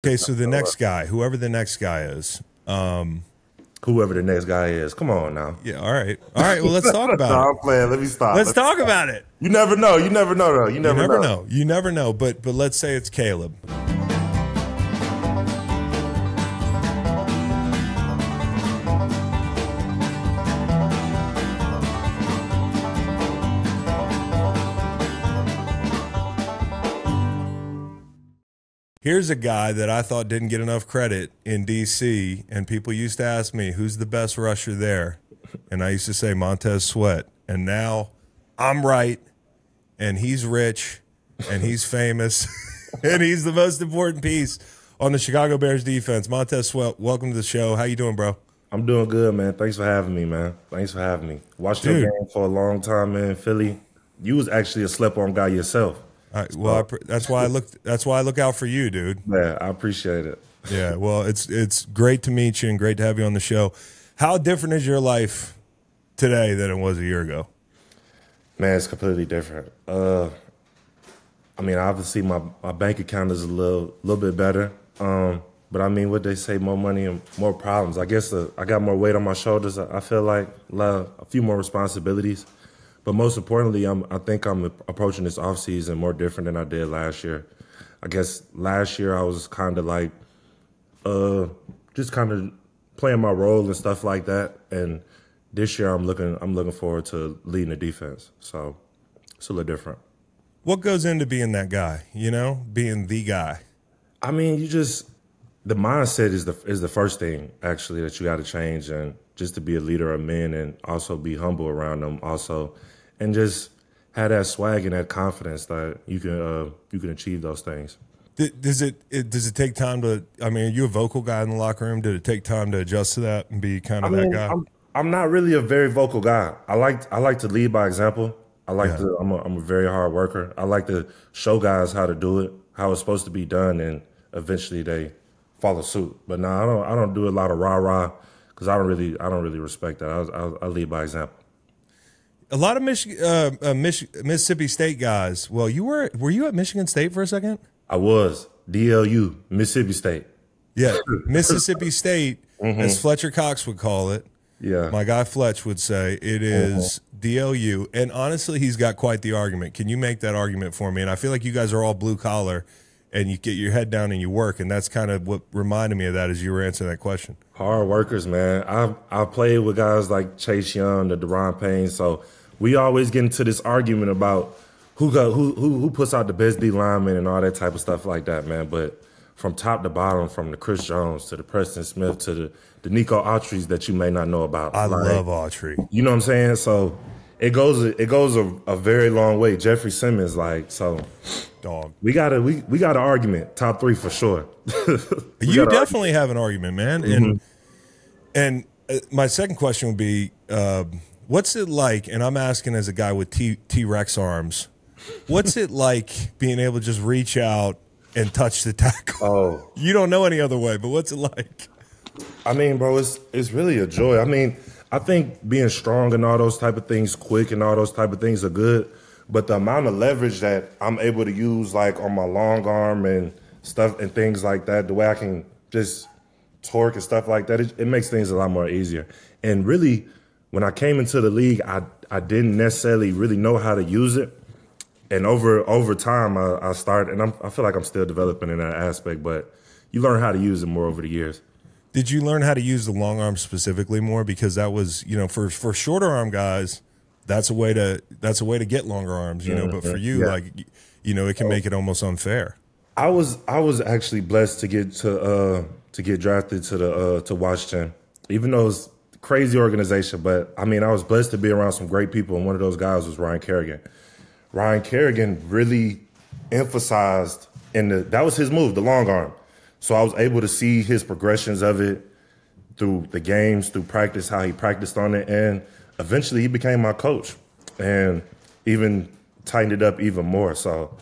Okay, so the next guy, whoever the next guy is, Whoever the next guy is. Come on now. yeah, all right. All right, well, let's talk about No, it. I'm playing. Let me stop. Let's talk about it. You never know. You never know, though. You never know. You never know, but let's say it's Caleb. Here's a guy that I thought didn't get enough credit in D.C., and people used to ask me, who's the best rusher there? And I used to say Montez Sweat. And now I'm right, and he's rich, and he's famous, and he's the most important piece on the Chicago Bears defense. Montez Sweat, welcome to the show. How you doing, bro? I'm doing good, man. Thanks for having me, man. Thanks for having me. Watched your game for a long time, man. Philly. You was actually a slept-on guy yourself. Well, that's why I look out for you, dude. Yeah, I appreciate it. Yeah, well, it's great to meet you and great to have you on the show. How different is your life today than it was a year ago? Man, it's completely different. I mean, obviously my bank account is a little bit better. But I mean, what they say, more money and more problems. I guess I got more weight on my shoulders. I feel like a few more responsibilities. But most importantly, I think I'm approaching this offseason more different than I did last year. I guess last year I was kind of like just kind of playing my role and stuff like that. And this year I'm looking forward to leading the defense. So it's a little different. What goes into being that guy, being the guy? I mean, the mindset is the first thing, actually, that you got to change, and just to be a leader of men and also be humble around them also, and just have that swag and that confidence that you can achieve those things. Does it take time to, I mean, are you a vocal guy in the locker room? Did it take time to adjust to that and be kind of that guy? I'm not really a very vocal guy. I like to lead by example. I'm a very hard worker. I like to show guys how to do it, how it's supposed to be done, and eventually they follow suit. But no, I don't do a lot of rah-rah because I don't really respect that. I lead by example. A lot of Mississippi State guys. Well, were you at Michigan State for a second? I was. DLU, Mississippi State. Yeah, Mississippi State, as Fletcher Cox would call it. Yeah. My guy Fletch would say it is DLU. And honestly, he's got quite the argument. Can you make that argument for me? And I feel like you guys are all blue collar and you get your head down and you work. And that's kind of what reminded me of that as you were answering that question. Hard workers, man. I played with guys like Chase Young, the Deron Payne. So we always get into this argument about who puts out the best D lineman and all that type of stuff like that, man. But from top to bottom, from the Chris Jones to the Preston Smith to the Nico Autry's that you may not know about. I love Autry. You know what I'm saying? So it goes a very long way. Jeffrey Simmons, dog. We got an argument. Top three for sure. You definitely have an argument, man. And my second question would be, what's it like? And I'm asking as a guy with T-Rex arms. What's it like being able to just reach out and touch the tackle? Oh, you don't know any other way, but what's it like? I mean, bro, it's really a joy. I mean, I think being strong and all those type of things, quick and all those type of things are good. But the amount of leverage that I'm able to use, like on my long arm and stuff and things like that, the way I can just torque and stuff like that, it makes things a lot more easier. And really, when I came into the league, I didn't necessarily really know how to use it. And over time, I started, and I feel like I'm still developing in that aspect, but you learn how to use it more over the years. Did you learn how to use the long arm specifically more? Because that was, for shorter arm guys, that's a way to get longer arms, But for you, it can make it almost unfair. I was actually blessed to get drafted to Washington, even though it's a crazy organization. But I mean, I was blessed to be around some great people, and one of those guys was Ryan Kerrigan. Ryan Kerrigan really emphasized that was his move, the long arm. So I was able to see his progressions of it through the games, through practice, how he practiced on it, and eventually he became my coach and even tightened it up even more. So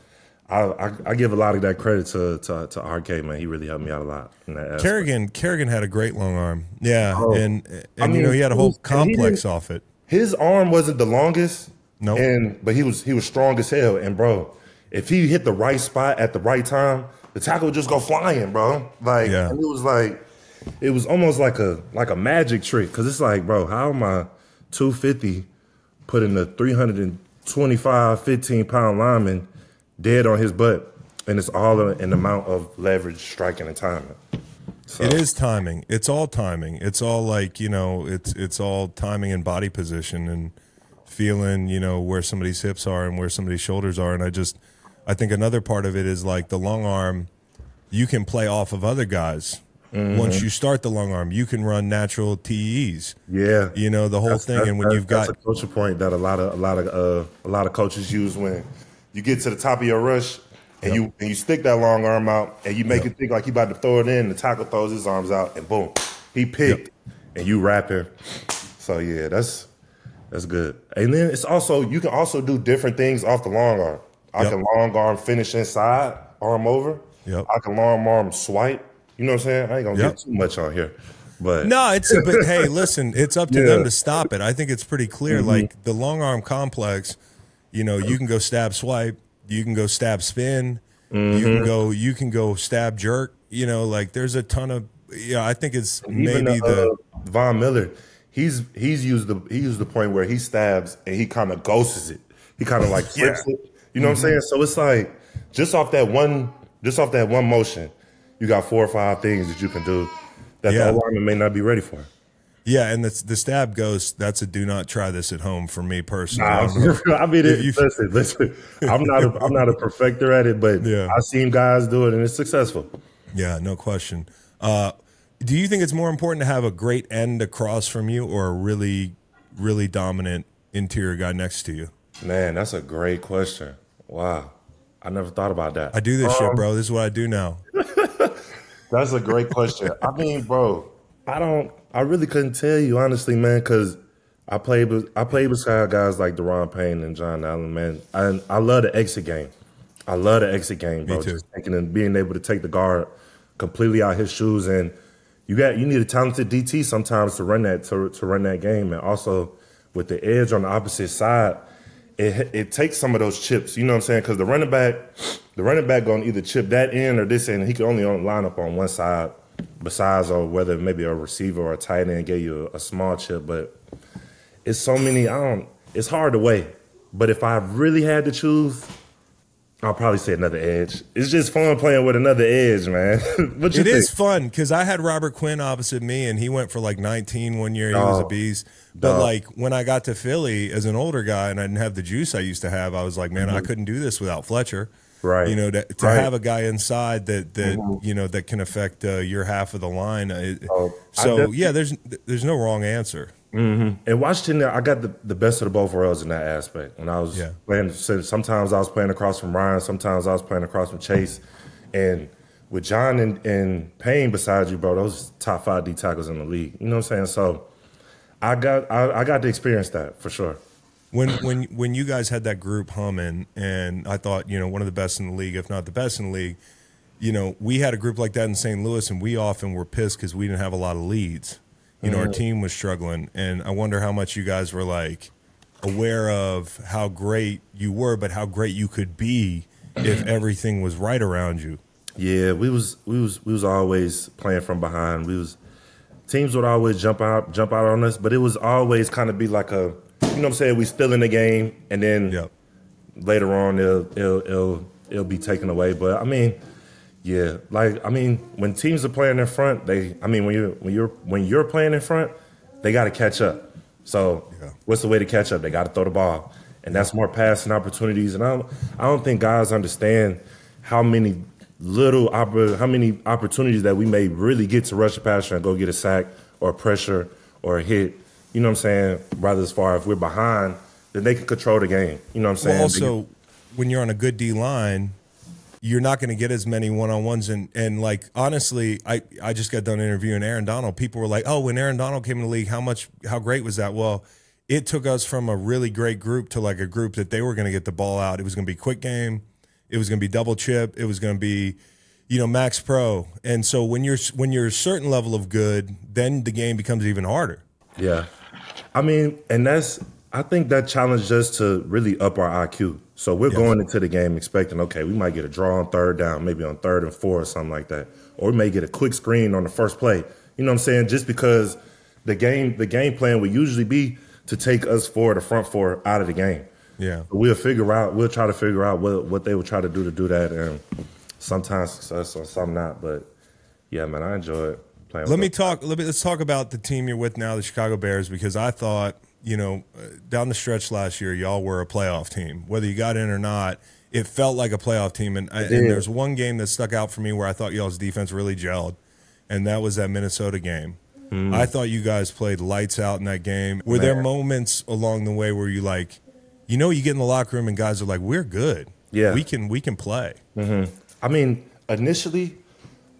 I give a lot of that credit to RK, man. He really helped me out a lot in that aspect. Kerrigan had a great long arm. Yeah, and he had a whole complex off it. His arm wasn't the longest. No. But he was strong as hell. And bro, if he hit the right spot at the right time, the tackle would just go flying, bro. Like, and it was almost like a magic trick. Cause it's like, bro, how am I 250 putting a 325, 15-pound lineman dead on his butt? And it's all an amount of leverage, striking, and timing. So. It is timing. It's all timing. It's all like, you know, it's all timing and body position and feeling, you know, where somebody's hips are and where somebody's shoulders are. And I think another part of it is like the long arm, you can play off of other guys. Once you start the long arm, you can run natural TEs. Yeah, you know the whole thing. And when you've got a coaching point that a lot of coaches use when you get to the top of your rush. And you stick that long arm out, and you make it think like he about to throw it in. The tackle throws his arms out, and boom, he picked, and you wrap him. So yeah, that's good. And then it's also you can also do different things off the long arm. I can long arm finish inside, arm over. I can long arm swipe. You know what I'm saying? I ain't gonna get too much on here, but no, but hey, listen, it's up to them to stop it. I think it's pretty clear. Like the long arm complex, you know, you can go stab swipe. You can go stab spin. You can go stab jerk. You know, like there's a ton of. I think it's even maybe Von Miller. He's used the point where he stabs and he kind of ghosts it. He kind of like flips it. You know what I'm saying? So it's like just off that one motion, you got 4 or 5 things that you can do that the lineman may not be ready for. Yeah, and the stab ghost, that's a do not try this at home for me personally. I mean, listen. I'm not a perfecter at it, but I've seen guys do it and it's successful. Yeah, no question. Do you think it's more important to have a great end across from you or a really, really dominant interior guy next to you? Man, that's a great question. Wow. I never thought about that. I do this shit, bro. This is what I do now. That's a great question. I mean, bro, I really couldn't tell you honestly, man, because I played beside guys like Deron Payne and John Allen, man. I love the exit game. I love the exit game, bro. Me too. Just taking and being able to take the guard completely out his shoes, and you need a talented DT sometimes to run that game, and also with the edge on the opposite side, it takes some of those chips. You know what I'm saying? Because the running back gonna either chip that end or this end. He can only line up on one side. Besides, or whether maybe a receiver or a tight end gave you a small chip, but it's so many. It's hard to weigh. But if I really had to choose, I'll probably say another edge. It's just fun playing with another edge, man. What you think? It is fun because I had Robert Quinn opposite me, and he went for like 19 one year. He was a beast. But like when I got to Philly as an older guy, and I didn't have the juice I used to have, I was like, man, I couldn't do this without Fletcher. Right. You know, to have a guy inside that you know that can affect your half of the line. There's no wrong answer. In Washington, I got the best of the both worlds in that aspect. When I was playing, sometimes I was playing across from Ryan, sometimes I was playing across from Chase, and with John and Payne beside you, bro, those top 5 D tackles in the league. You know what I'm saying? So I got to experience that for sure. When you guys had that group humming, and I thought, you know, one of the best in the league, if not the best in the league, you know, we had a group like that in St. Louis, and we often were pissed because we didn't have a lot of leads. You know, our team was struggling, and I wonder how much you guys were like aware of how great you were, but how great you could be if everything was right around you. Yeah, we was always playing from behind. Teams would always jump out on us, but it was always kind of be like a, you know what I'm saying, we still in the game, and then later on it'll be taken away. But I mean, yeah, like when teams are playing in front, when you're playing in front, they got to catch up. So what's the way to catch up? They got to throw the ball, and that's more passing opportunities. And I don't think guys understand how many opportunities that we may really get to rush a passer and go get a sack or a pressure or a hit. You know what I'm saying? Rather, as far if we're behind, then they can control the game. You know what I'm saying? Well, also, when you're on a good D line, you're not going to get as many one-on-ones. And like, honestly, I just got done interviewing Aaron Donald. People were like, oh, when Aaron Donald came in the league, how great was that? Well, it took us from a really great group to like a group that they were going to get the ball out. It was going to be quick game. It was going to be double chip. It was going to be, you know, max pro. And so when you're a certain level of good, then the game becomes even harder. Yeah. I mean, and I think that challenged us to really up our IQ. So we're going into the game expecting, okay, we might get a draw on third down, maybe on 3rd and 4 or something like that. Or we may get a quick screen on the first play. You know what I'm saying? Just because the game plan would usually be to take us the front four out of the game. Yeah. But we'll try to figure out what they would try to do that. And sometimes success or some not. But yeah, man, I enjoy it playing. Let's talk about the team you're with now, the Chicago Bears, because I thought, down the stretch last year, y'all were a playoff team. Whether you got in or not, it felt like a playoff team. And there's one game that stuck out for me where I thought y'all's defense really gelled, and that was that Minnesota game. I thought you guys played lights out in that game. Were there moments along the way where you you get in the locker room and guys are like, we're good. Yeah. We can play. I mean, initially,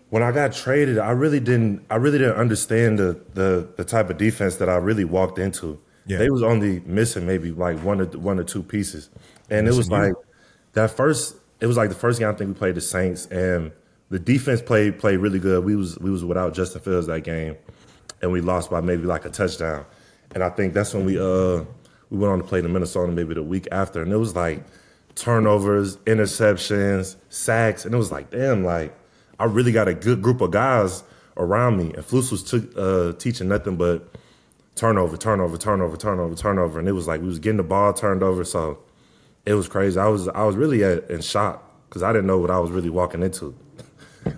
when I got traded, I really didn't understand the type of defense that I really walked into. Yeah. They was only missing maybe like one or two pieces. And it was like the first game I think we played the Saints, and the defense played really good. We was without Justin Fields that game, and we lost by maybe like a touchdown. And I think that's when we went on to play the Minnesota maybe the week after, and it was like turnovers, interceptions, sacks, and it was like, damn, like I really got a good group of guys around me. And Flus was teaching nothing but turnover, and it was like we was getting the ball turned over, so it was crazy. I was really in shock because I didn't know what I was really walking into,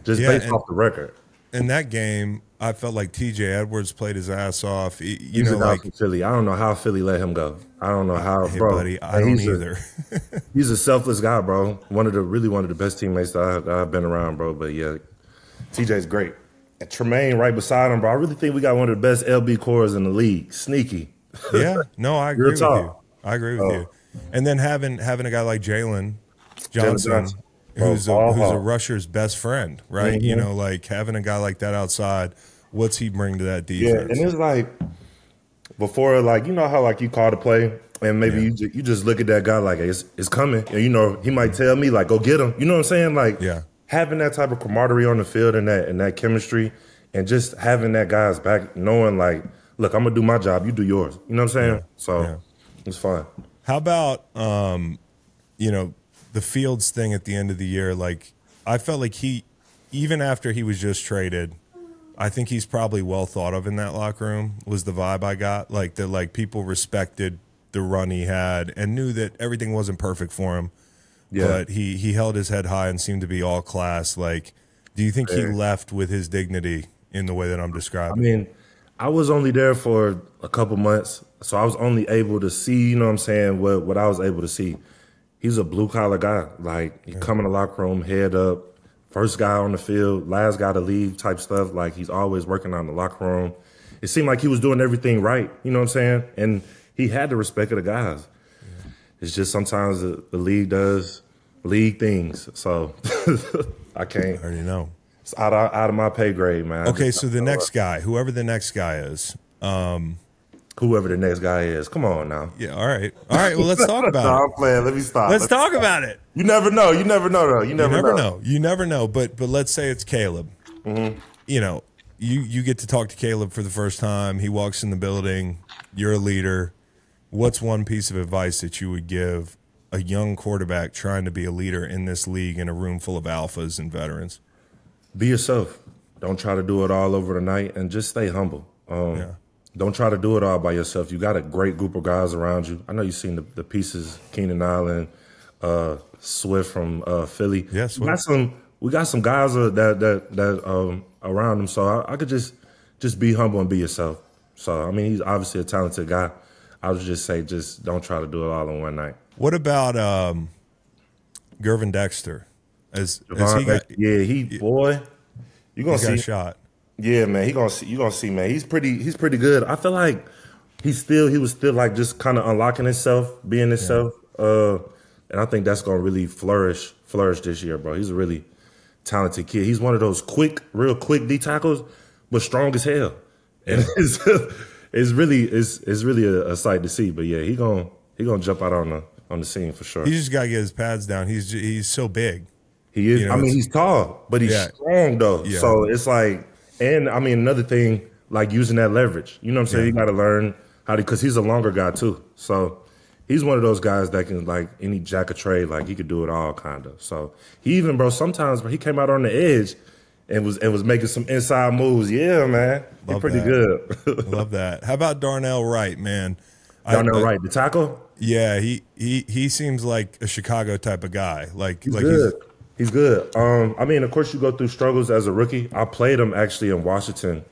just based off the record. In that game, I felt like T.J. Edwards played his ass off. He's from Philly. I don't know how Philly let him go. I don't know how, bro. Buddy, I don't either. He's a selfless guy, bro. One of the best teammates that I've been around, bro. But yeah, T.J.'s great. And Tremaine right beside him, bro. I really think we got one of the best LB cores in the league. Sneaky. Yeah, no, I agree with you. I agree with you. And then having a guy like Jalen Johnson, who's a rusher's best friend, right? Like having a guy like that outside, what's he bring to that defense? Yeah, and it's like before, like how like you call the play, and maybe you just look at that guy like it's coming, and he might tell me like go get him. You know what I'm saying? Like having that type of camaraderie on the field and that chemistry, and just having that guy's back, knowing like, look, I'm gonna do my job, you do yours. You know what I'm saying? Yeah. So it's fun. How about the Fields thing at the end of the year? Like I felt like even after he was just traded, I think he's probably well thought of in that locker room, was the vibe I got. Like people respected the run he had and knew that everything wasn't perfect for him. Yeah. But he held his head high and seemed to be all class. Like, do you think he left with his dignity in the way that I'm describing? I mean, I was only there for a couple months, so I was only able to see, what I was able to see. He's a blue-collar guy. Like, he come in the locker room, head up, first guy on the field, last guy to leave type stuff. Like, he's always working on the locker room. It seemed like he was doing everything right, you know what I'm saying? And he had the respect of the guys. Yeah. It's just sometimes the league does league things. So I can't. I already know. It's out of my pay grade, man. Okay, so the next guy, whoever the next guy is. Whoever the next guy is. Come on now. Yeah, all right. All right, well, let's talk about it. I'm playing. Let me stop. Let's talk about it. You never know. You never know, though. You never know. You never know. But let's say it's Caleb. Mm-hmm. You get to talk to Caleb for the first time. He walks in the building. You're a leader. What's one piece of advice that you would give a young quarterback trying to be a leader in this league in a room full of alphas and veterans? Be yourself. Don't try to do it all over the night, and just stay humble. Don't try to do it all by yourself. You got a great group of guys around you. I know you've seen the pieces, Keenan Allen, Swift from Philly. Yes, we got some guys that around him, so I could just be humble and be yourself. So, I mean, he's obviously a talented guy. I would just say just don't try to do it all in one night. What about Gervin Dexter? Boy, you're gonna see a shot. Yeah, man, you gonna see, man. He's pretty good. I feel like he was still like just kind of unlocking himself, being himself. And I think that's gonna really flourish this year, bro. He's a really talented kid. He's one of those real quick D tackles, but strong as hell. And it's really a sight to see. But yeah, he gonna jump out on the scene for sure. He just gotta get his pads down. He's so big. He is. I mean, he's tall, but he's strong though. Yeah. So it's like, and I mean, another thing, like using that leverage. You know what I'm saying? You got to learn how to, because he's a longer guy too. So he's one of those guys that can, like, any jack of trade, like, he could do it all, kind of. So he even, bro, sometimes he came out on the edge and was making some inside moves. Yeah, man, he's pretty good. Love that. How about Darnell Wright, man? Darnell Wright, the tackle. Yeah, he seems like a Chicago type of guy. He's good. He's good. I mean, of course, you go through struggles as a rookie. I played him actually in Washington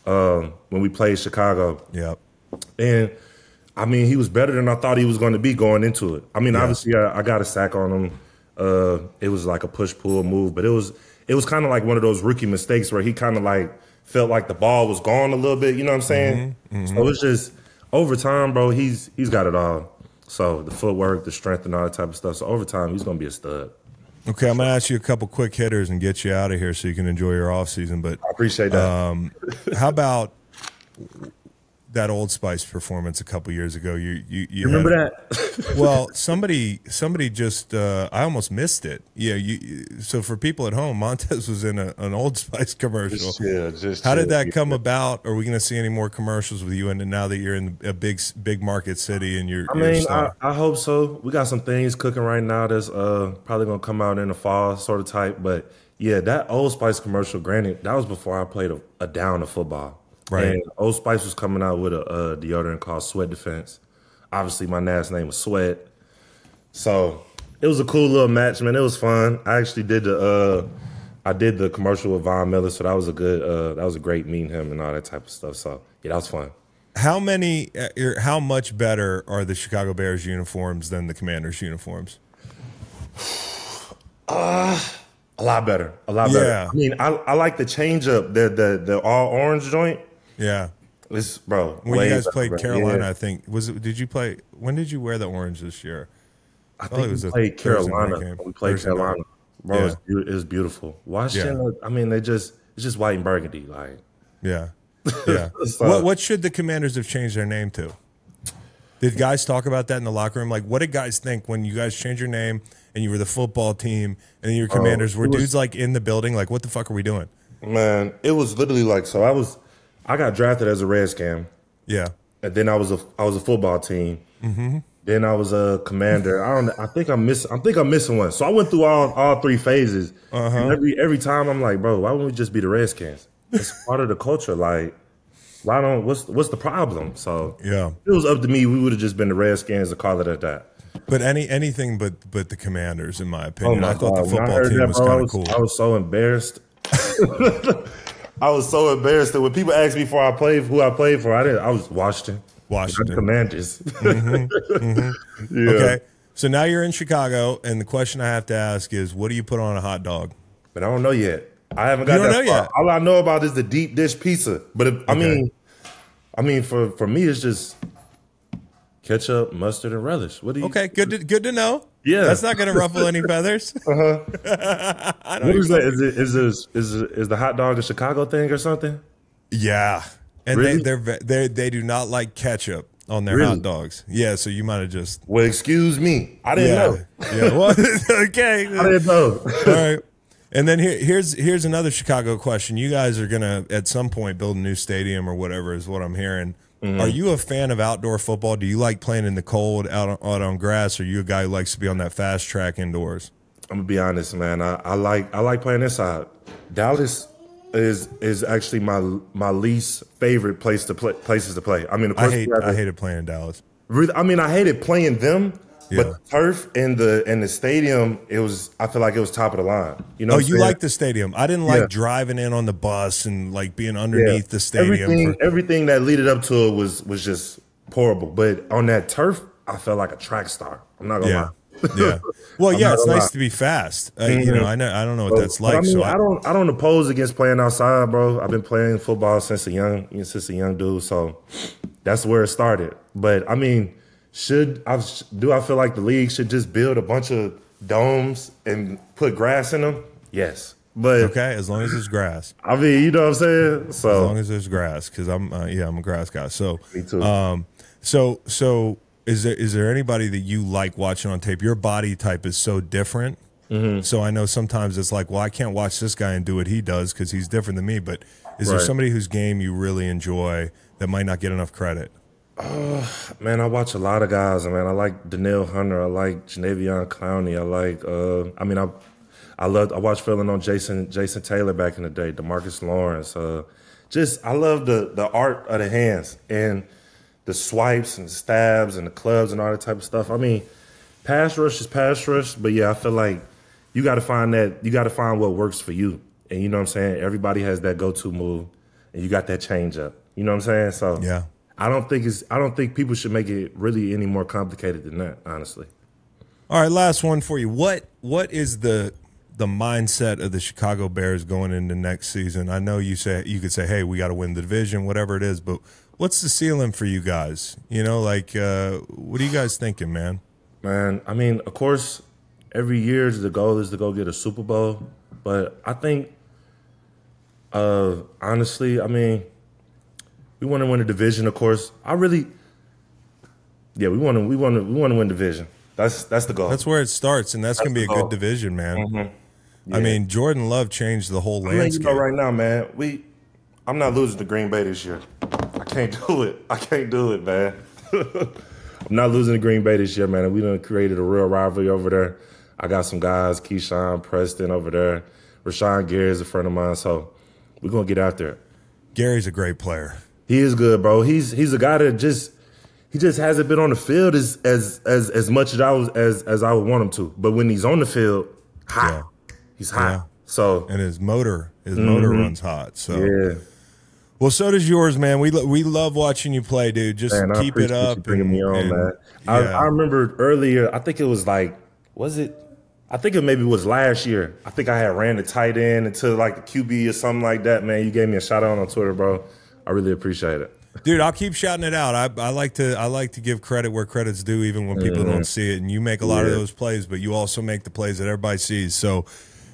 when we played Chicago. Yep. And I mean, he was better than I thought he was going to be going into it. I mean, obviously, I got a sack on him. It was like a push-pull move, but it was kind of like one of those rookie mistakes where he kind of like felt like the ball was gone a little bit. You know what I'm saying? So it was just over time, bro. He's got it all. So the footwork, the strength, and all that type of stuff. So over time, he's going to be a stud. Okay, I'm going to ask you a couple quick hitters and get you out of here so you can enjoy your offseason. But I appreciate that. How about that Old Spice performance a couple years ago? You remember that? Well, somebody just I almost missed it. Yeah, so for people at home, Montez was in an Old Spice commercial. How did that come about? Are we going to see any more commercials with you? And now that you're in a big market city and you're, I hope so. We got some things cooking right now that's probably going to come out in the fall, sort of type. But yeah, that Old Spice commercial. Granted, that was before I played a down of football. Right. And Old Spice was coming out with a deodorant called Sweat Defense. Obviously, my last name was Sweat. So it was a cool little match, man. It was fun. I actually did the commercial with Von Miller, so that was a great meeting him and all that type of stuff. So yeah, that was fun. How much better are the Chicago Bears uniforms than the Commanders uniforms? A lot better. A lot better. Yeah. I mean, I like the change up, the all orange joint. Yeah. It's, bro. When you guys played Carolina, I think did you play? When did you wear the orange this year? I think we played Carolina. We played Carolina, bro. Yeah. It was beautiful. Washington, I mean, it's just white and burgundy, like. Yeah, yeah. So, what should the Commanders have changed their name to? Did guys talk about that in the locker room? Like, what did guys think when you guys changed your name and you were the football team and then your Commanders? Were dudes like in the building, like, what the fuck are we doing? Man, it was literally like, so I got drafted as a Redskin. Yeah. And then I was a football team. Then I was a commander. I think I'm missing one. So I went through all three phases. And every time I'm like, bro, why wouldn't we just be the Redskins? It's part of the culture. Like, what's the problem? So yeah, if it was up to me, we would have just been the Redskins and call it at that. But anything but the Commanders, in my opinion. I thought the football team was kind of cool. I was so embarrassed. I was so embarrassed that when people asked me who I played for, I was Washington Commanders. Yeah. Okay, so now you're in Chicago, and the question I have to ask is, what do you put on a hot dog? But I don't know yet. I haven't got that far yet. All I know about is the deep dish pizza. But I mean, for me, it's just ketchup, mustard, and relish. What do you? Okay, good to know. Yeah, that's not going to ruffle any feathers. What is that? Is the hot dog a Chicago thing or something? Yeah, and really? they do not like ketchup on their hot dogs. Yeah, so you might have just. Well, excuse me, I didn't know. Yeah, well, okay, I didn't know. All right. And then here's another Chicago question. You guys are gonna at some point build a new stadium or whatever is what I'm hearing. Are you a fan of outdoor football? Do you like playing in the cold out on grass? Or are you a guy who likes to be on that fast track indoors? I'm gonna be honest, man. I like playing inside. Dallas is actually my least favorite places to play. I mean, of course, I hated playing in Dallas. I mean, I hated playing them. Yeah. But the turf and the stadium, I feel like it was top of the line. You know? Oh, you like the stadium? I didn't like driving in on the bus and like being underneath the stadium. Everything that leaded up to it was just horrible. But on that turf, I felt like a track star. I'm not gonna lie. Yeah. Well, yeah, it's nice to be fast. You know, I don't know what that's like. I mean, so I don't oppose against playing outside, bro. I've been playing football since a young dude, so that's where it started. But I mean. Do I feel like the league should just build a bunch of domes and put grass in them? Yes. But okay, as long as there's grass. I mean, you know what I'm saying? So as long as there's grass, because I'm a grass guy. So me too. So is there anybody that you like watching on tape? Your body type is so different. So I know sometimes it's like, well, I can't watch this guy and do what he does because he's different than me. But is there somebody whose game you really enjoy that might not get enough credit? Man, I watch a lot of guys, man. I like Danielle Hunter. I like Janavion Clowney. I like. I watched filling on Jason Taylor back in the day. DeMarcus Lawrence. I love the art of the hands and the swipes and the stabs and the clubs and all that type of stuff. I mean, pass rush is pass rush, but yeah, I feel like you got to find that. You got to find what works for you. And you know what I'm saying? Everybody has that go-to move, and you got that change up. You know what I'm saying? So yeah. I don't think people should make it really any more complicated than that, honestly. All right, last one for you. What is the mindset of the Chicago Bears going into next season? I know you could say, hey, we got to win the division, whatever it is, but what's the ceiling for you guys? You know, like what are you guys thinking, man? Man, I mean, of course, every year the goal is to go get a Super Bowl, but I think, honestly, I mean, we want to win the division, of course. We want to win division. That's the goal. That's where it starts, and that's going to be a good division, man. Mm-hmm. Yeah. I mean, Jordan Love changed the whole landscape. You know, right now, man, I'm not losing to Green Bay this year. I can't do it, man. I'm not losing to Green Bay this year, man. We done created a real rivalry over there. I got some guys, Keyshawn, Preston over there. Rashawn Gary is a friend of mine, so we're going to get out there. Gary's a great player. He is good, bro. He's a guy that just hasn't been on the field as much as I would want him to. But when he's on the field, hot. Yeah. He's hot. Yeah. So and his motor runs hot. So yeah. Well, so does yours, man. We love watching you play, dude. Just keep it up. You bringing me on, man. Yeah. I remember earlier. I think it was like, I think it maybe was last year. I think I had ran the tight end into like the QB or something like that, man. You gave me a shout out on Twitter, bro. I really appreciate it. Dude, I'll keep shouting it out. I like to give credit where credit's due, even when people don't see it. And you make a lot of those plays, but you also make the plays that everybody sees. So,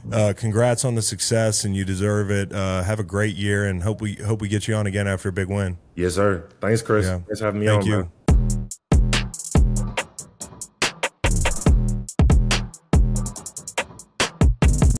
congrats on the success, and you deserve it. Have a great year, and hope we get you on again after a big win. Yes, sir. Thanks, Chris. Yeah. Thanks for having me Thank on, you. man.